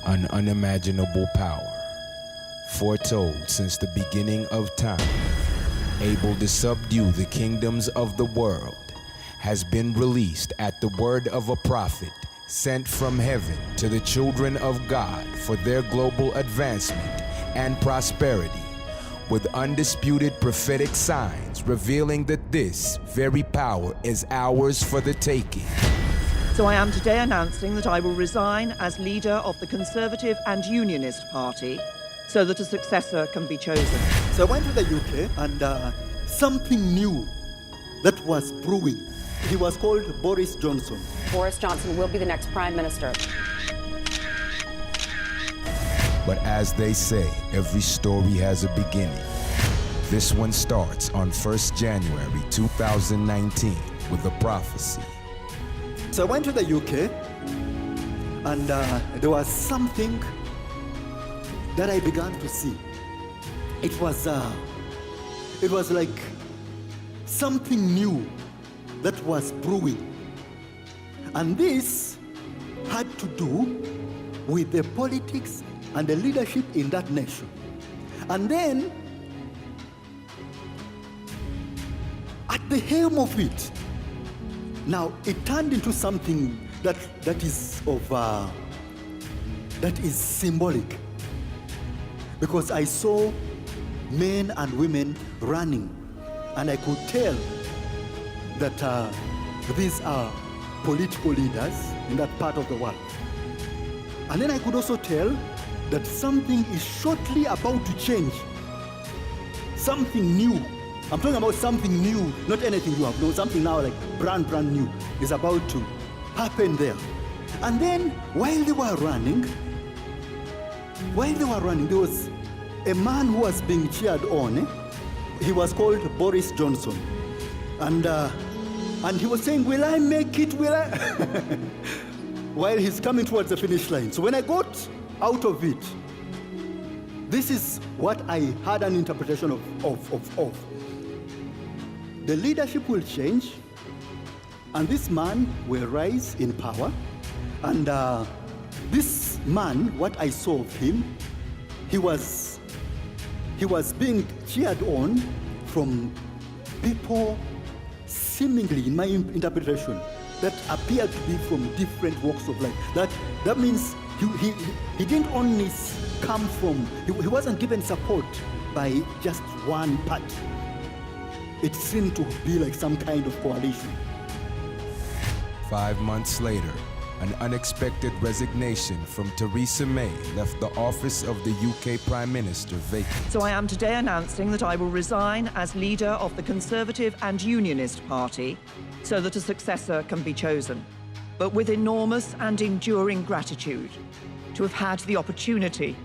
an unimaginable power, foretold since the beginning of time, able to subdue the kingdoms of the world, has been released at the word of a prophet sent from heaven to the children of God for their global advancement and prosperity, with undisputed prophetic signs revealing that this very power is ours for the taking. So I am today announcing that I will resign as leader of the Conservative and Unionist Party so that a successor can be chosen. So I went to the UK and something new that was brewing. He was called Boris Johnson. Boris Johnson will be the next Prime Minister. But as they say, every story has a beginning. This one starts on 1st January 2019 with a prophecy. So I went to the UK and there was something that I began to see. It was like something new that was brewing. And this had to do with the politics and the leadership in that nation. And then, at the helm of it, now it turned into something that is symbolic, because I saw men and women running, and I could tell that these are political leaders in that part of the world. And then I could also tell that something is shortly about to change. Something new. I'm talking about something new, not anything you have known, something now like brand new is about to happen there. And then while they were running, there was a man who was being cheered on. He was called Boris Johnson. And he was saying, will I make it, will I? While he's coming towards the finish line. So when I got out of it, this is what I had an interpretation of. The leadership will change, and this man will rise in power. And this man, what I saw of him, he was being cheered on from people seemingly, in my interpretation, that appeared to be from different walks of life. That means he didn't only come from, he wasn't given support by just one party. It seemed to be like some kind of coalition. 5 months later, an unexpected resignation from Theresa May left the office of the UK Prime Minister vacant. So I am today announcing that I will resign as leader of the Conservative and Unionist Party so that a successor can be chosen. But with enormous and enduring gratitude to have had the opportunity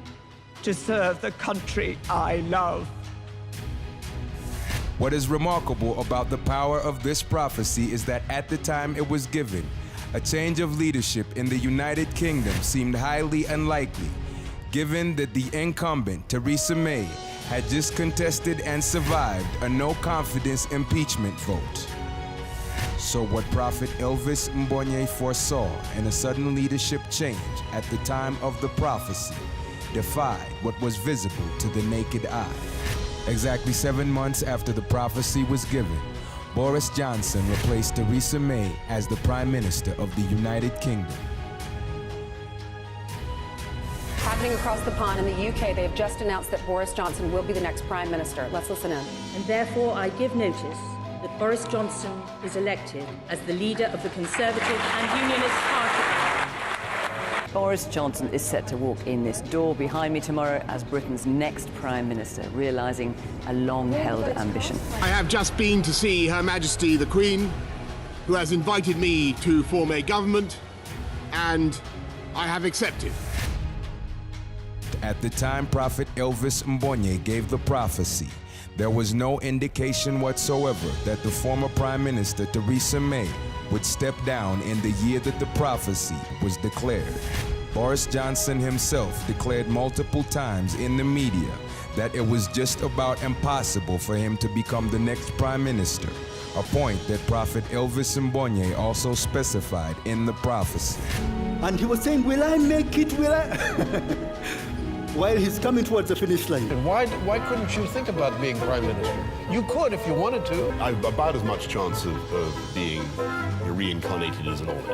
to serve the country I love. What is remarkable about the power of this prophecy is that at the time it was given, a change of leadership in the United Kingdom seemed highly unlikely, given that the incumbent, Theresa May, had just contested and survived a no-confidence impeachment vote. So what Prophet Elvis Mbonye foresaw in a sudden leadership change at the time of the prophecy defied what was visible to the naked eye. Exactly 7 months after the prophecy was given, Boris Johnson replaced Theresa May as the Prime Minister of the United Kingdom. Happening across the pond in the UK, they have just announced that Boris Johnson will be the next Prime Minister. Let's listen in. And therefore I give notice that Boris Johnson is elected as the leader of the Conservative and Unionist Party. Boris Johnson is set to walk in this door behind me tomorrow as Britain's next Prime Minister, realising a long-held ambition. I have just been to see Her Majesty the Queen, who has invited me to form a government, and I have accepted. At the time Prophet Elvis Mbonye gave the prophecy, there was no indication whatsoever that the former Prime Minister Theresa May would step down in the year that the prophecy was declared. Boris Johnson himself declared multiple times in the media that it was just about impossible for him to become the next prime minister, a point that Prophet Elvis Mbonye also specified in the prophecy. And he was saying, will I make it, will I? While he's coming towards the finish line. And why couldn't you think about being prime minister? You could if you wanted to. I've about as much chance of being reincarnated as an old.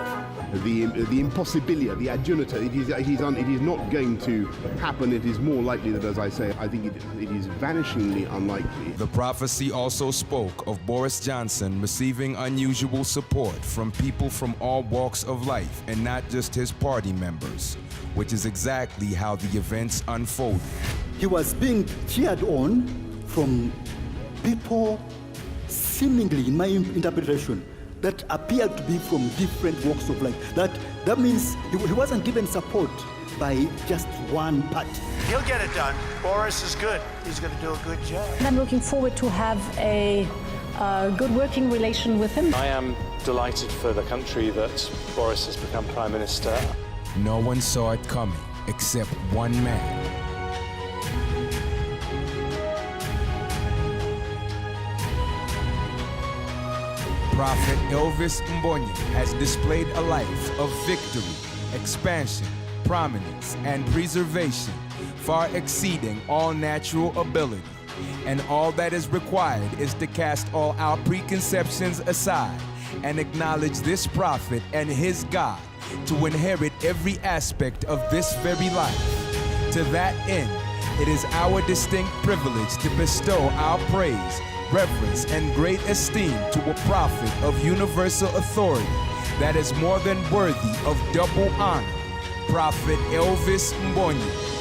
The impossibilia, the adjunta, it is not going to happen. It is more likely that, as I say, I think it is vanishingly unlikely. The prophecy also spoke of Boris Johnson receiving unusual support from people from all walks of life and not just his party members, which is exactly how the events unfolded. He was being cheered on from people seemingly, in my interpretation, that appeared to be from different walks of life. That means he wasn't given support by just one party. He'll get it done. Boris is good. He's going to do a good job. I'm looking forward to have a good working relation with him. I am delighted for the country that Boris has become Prime Minister. No one saw it coming except one man. Prophet Elvis Mbonye has displayed a life of victory, expansion, prominence, and preservation, far exceeding all natural ability. And all that is required is to cast all our preconceptions aside and acknowledge this prophet and his God to inherit every aspect of this very life. To that end, it is our distinct privilege to bestow our praise, reverence, and great esteem to a prophet of universal authority that is more than worthy of double honor, Prophet Elvis Mbonye.